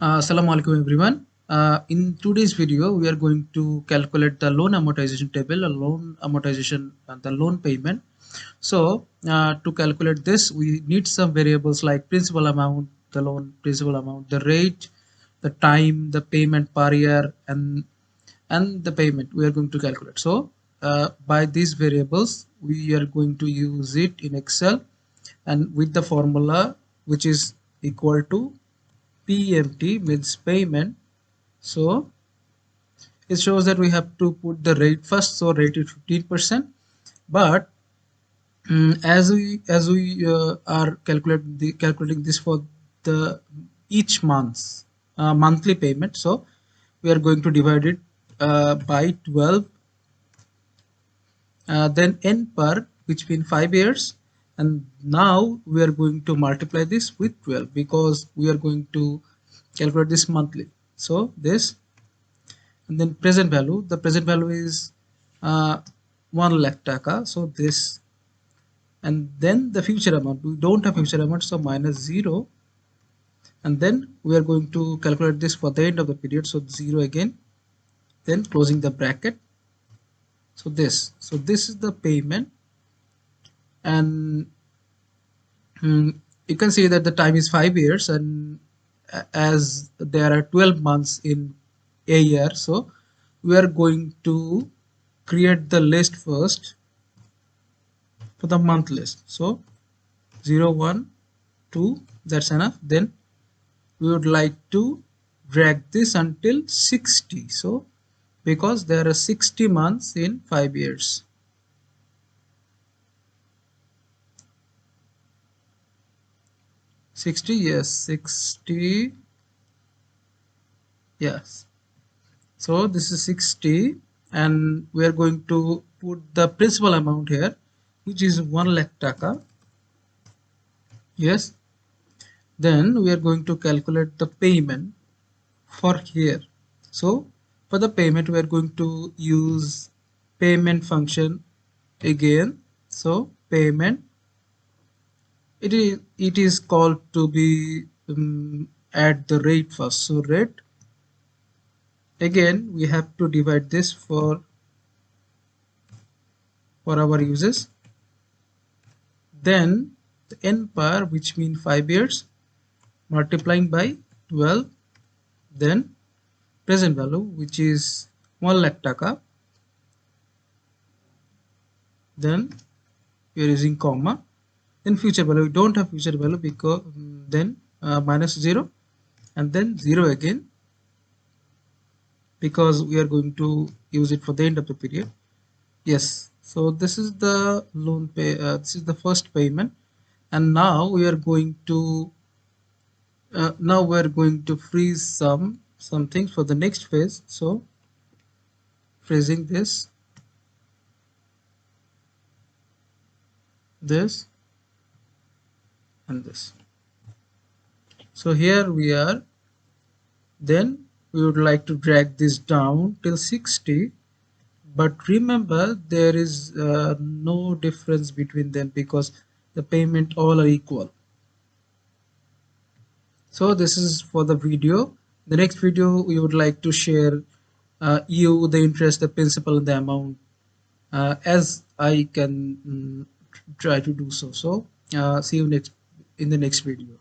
Assalamu alaikum everyone. In today's video, we are going to calculate the loan amortization table, a loan amortization and the loan payment. So to calculate this, we need some variables like principal amount, the loan principal amount, the rate, the time, the payment per year, and the payment we are going to calculate. So by these variables, we are going to use it in Excel and with the formula which is equal to PMT means payment. So it shows that we have to put the rate first. So rate is 15%. But as we are calculating this for the each monthly payment. So we are going to divide it by 12. Then n per, which means 5 years, and now we are going to multiply this with 12 because we are going to calculate this monthly. So this, and then present value, the present value is 1 lakh taka. So this, and then the future amount, we don't have future amount, so minus 0, and then we are going to calculate this for the end of the period. So 0 again, then closing the bracket. So this is the payment, and you can see that the time is 5 years, and as there are 12 months in a year, so we are going to create the list first for the month list. So 0 1 2, that's enough. Then we would like to drag this until 60, so because there are 60 months in 5 years. Yes, 60, yes. So this is 60, and we are going to put the principal amount here, which is 1 lakh taka. Yes. Then we are going to calculate the payment for here. So for the payment, we are going to use payment function again. So payment, it is called to be at the rate first. So rate, again we have to divide this for our uses. Then the n per, which means 5 years, multiplying by 12. Then present value, which is 1 lakh taka. Then we are using comma. Then future value, we don't have future value because then minus 0, and then 0 again because we are going to use it for the end of the period. Yes, so this is the loan pay, this is the first payment, and now we are going to freeze some things for the next phase. So freezing this and this. So here we are. Then we would like to drag this down till 60, but remember there is no difference between them because the payment all are equal. So this is for the video. The next video we would like to share you the interest, the principal, and the amount as I can try to do so. So see you in the next video.